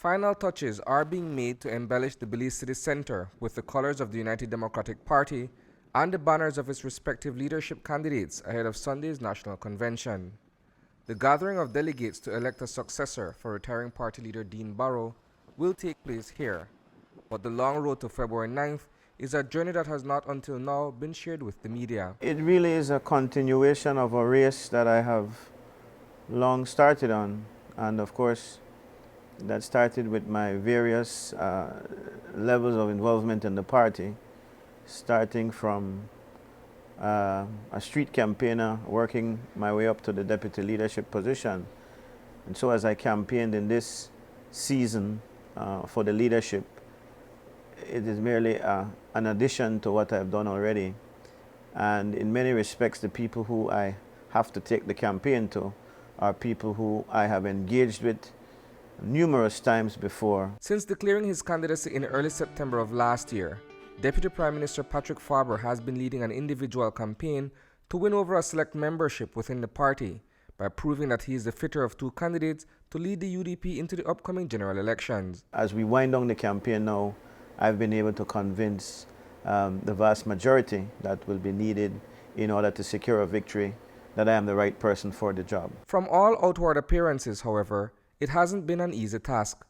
Final touches are being made to embellish the Belize City Center with the colors of the United Democratic Party and the banners of its respective leadership candidates ahead of Sunday's National Convention. The gathering of delegates to elect a successor for retiring party leader Dean Barrow will take place here, but the long road to February 9th is a journey that has not until now been shared with the media. It really is a continuation of a race that I have long started on, and of course that started with my various levels of involvement in the party, starting from a street campaigner, working my way up to the deputy leadership position. And so as I campaigned in this season for the leadership, it is merely an addition to what I've done already. And in many respects, the people who I have to take the campaign to are people who I have engaged with numerous times before. Since declaring his candidacy in early September of last year, Deputy Prime Minister Patrick Faber has been leading an individual campaign to win over a select membership within the party by proving that he is the fitter of two candidates to lead the U.D.P into the upcoming general elections. As we wind down the campaign now, I've been able to convince the vast majority that will be needed in order to secure a victory that I am the right person for the job. From all outward appearances, however, it hasn't been an easy task.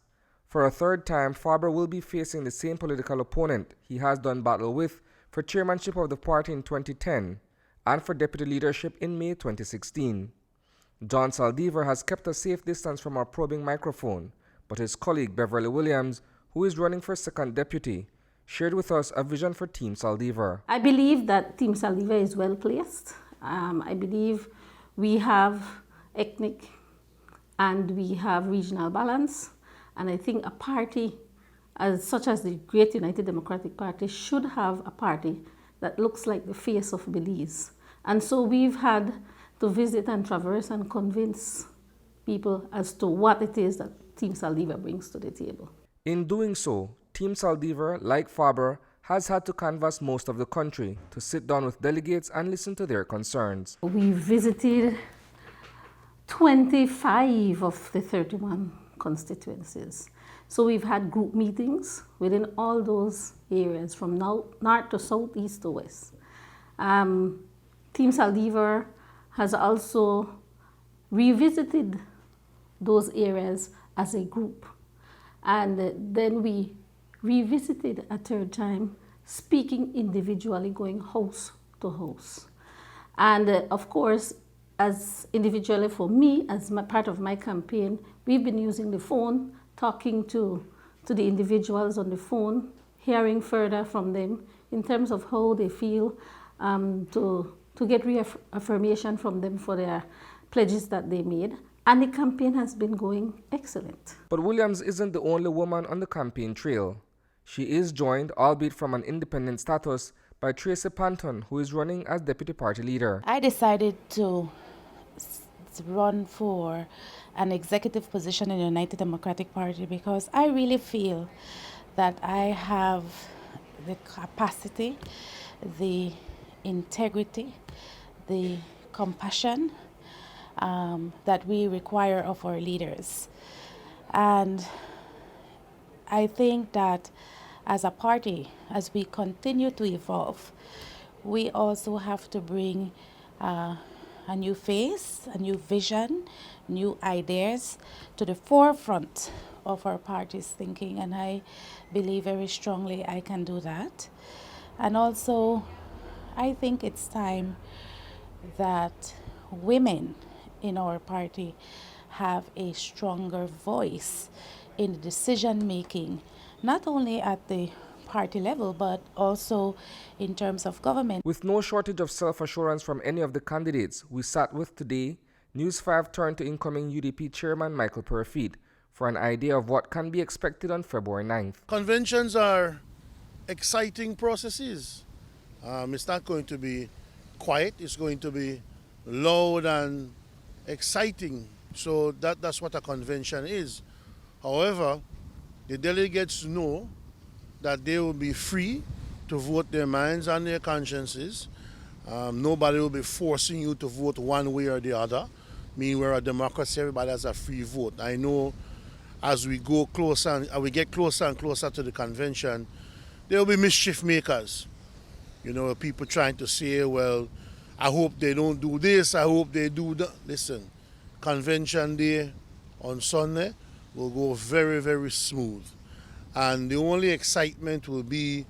For a third time, Faber will be facing the same political opponent he has done battle with for chairmanship of the party in 2010 and for deputy leadership in May 2016. John Saldivar has kept a safe distance from our probing microphone, but his colleague Beverly Williams, who is running for second deputy, shared with us a vision for Team Saldivar. I believe that Team Saldivar is well placed. I believe we have ethnic and we have regional balance. And I think a party such as the Great United Democratic Party should have a party that looks like the face of Belize. And so we've had to visit and traverse and convince people as to what it is that Team Saldivar brings to the table. In doing so, Team Saldivar, like Faber, has had to canvass most of the country to sit down with delegates and listen to their concerns. We visited 25 of the 31 constituencies. So we've had group meetings within all those areas from north to south, east to west. Team Saldivar has also revisited those areas as a group. And then we revisited a third time, speaking individually, going house to house. And of course, as individually for me, as part of my campaign, we've been using the phone, talking to the individuals on the phone, hearing further from them in terms of how they feel, to get reaffirmation from them for their pledges that they made. And the campaign has been going excellent. But Williams isn't the only woman on the campaign trail. She is joined, albeit from an independent status, by Tracy Panton, who is running as deputy party leader. I decided to run for an executive position in the United Democratic Party because I really feel that I have the capacity, the integrity, the compassion that we require of our leaders. And I think that as a party, as we continue to evolve, we also have to bring a new face, a new vision, new ideas to the forefront of our party's thinking, and I believe very strongly I can do that. And also, I think it's time that women in our party have a stronger voice in the decision making, not only at the party level, but also in terms of government. With no shortage of self-assurance from any of the candidates we sat with today, News 5 turned to incoming U.D.P. Chairman Michael Perfeet for an idea of what can be expected on February 9th. Conventions are exciting processes. It's not going to be quiet, it's going to be loud and exciting. So that's what a convention is. However, the delegates know that they will be free to vote their minds and their consciences. Nobody will be forcing you to vote one way or the other. I mean, we're a democracy, everybody has a free vote. I know as we go closer and we get closer and closer to the convention, there will be mischief makers. You know, people trying to say, well, I hope they don't do this, I hope they do that. Listen, convention day on Sunday will go very, very smooth. And the only excitement will be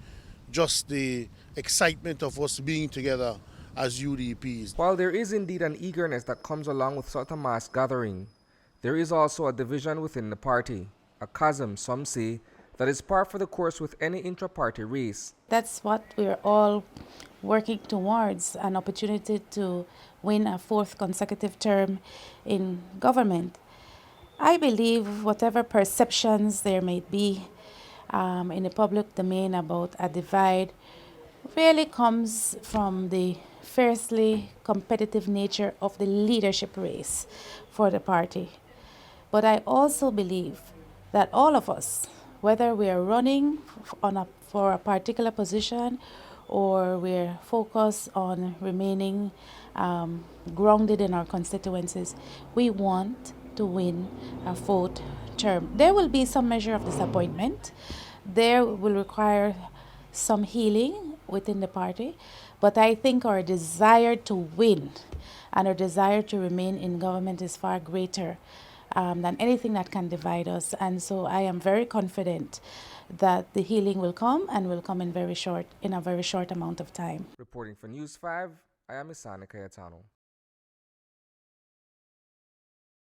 just the excitement of us being together as UDPs. While there is indeed an eagerness that comes along with such a mass gathering, there is also a division within the party, a chasm, some say, that is par for the course with any intra-party race. That's what we're all working towards, an opportunity to win a fourth consecutive term in government. I believe whatever perceptions there may be in the public domain about a divide really comes from the fiercely competitive nature of the leadership race for the party. But I also believe that all of us, whether we are running for a particular position or we're focused on remaining grounded in our constituencies, we want to win a fourth term. There will be some measure of disappointment. There will require some healing within the party, but I think our desire to win and our desire to remain in government is far greater than anything that can divide us. And so I am very confident that the healing will come and will come in a very short amount of time. Reporting for News 5, I am Isani Cayetano.